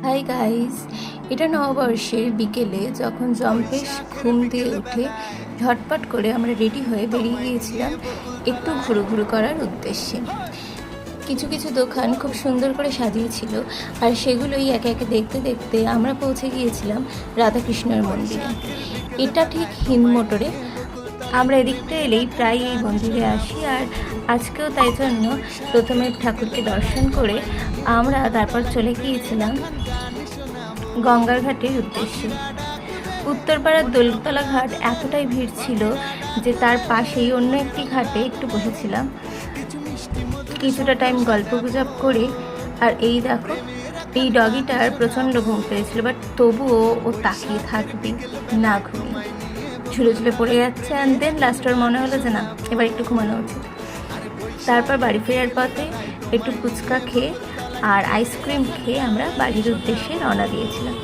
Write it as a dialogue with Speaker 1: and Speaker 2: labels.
Speaker 1: Hi guys, এটা নববর্ষের বিকেলে যখন জম্পেশ ঘুম দিয়ে উঠে ঝটপট করে আমরা রেডি হয়ে বেরিয়ে গিয়েছিলাম একটু ঘুরু করার উদ্দেশ্যে। কিছু কিছু দোকান খুব সুন্দর করে সাজিয়েছিল, আর সেগুলোই একে একে দেখতে দেখতে আমরা পৌঁছে গিয়েছিলাম রাধাকৃষ্ণের মন্দিরে। এটা ঠিক হিন্দ মোটরে। আমরা এদিকটা এলেই প্রায় এই মন্দিরে আসি, আর আজকেও তাই জন্য প্রথমে ঠাকুরকে দর্শন করে আমরা তারপর চলে গিয়েছিলাম গঙ্গার ঘাটের উদ্দেশ্যে। উত্তরপাড়ার দোলতলা ঘাট এতটাই ভিড় ছিল যে তার পাশেই অন্য একটি ঘাটে একটু বসেছিলাম, কিছুটা টাইম গল্প গুজব করে। আর এই দেখো, এই ডগিটার প্রচণ্ড ঘুম পেয়েছিল, বাট তবুও ও তাকিয়ে থাকবে না ঘুমিয়ে ঝুলে ঝুলে পড়ে যাচ্ছে। অ্যান্ড দেন লাস্টের মনে হলো যে না, এবার একটু ঘুমানো উচিত। তারপর বাড়ি ফেরার পথে একটু ফুচকা খেয়ে আর আইসক্রিম খেয়ে আমরা বাড়ির উদ্দেশ্যে রওনা দিয়েছিলাম।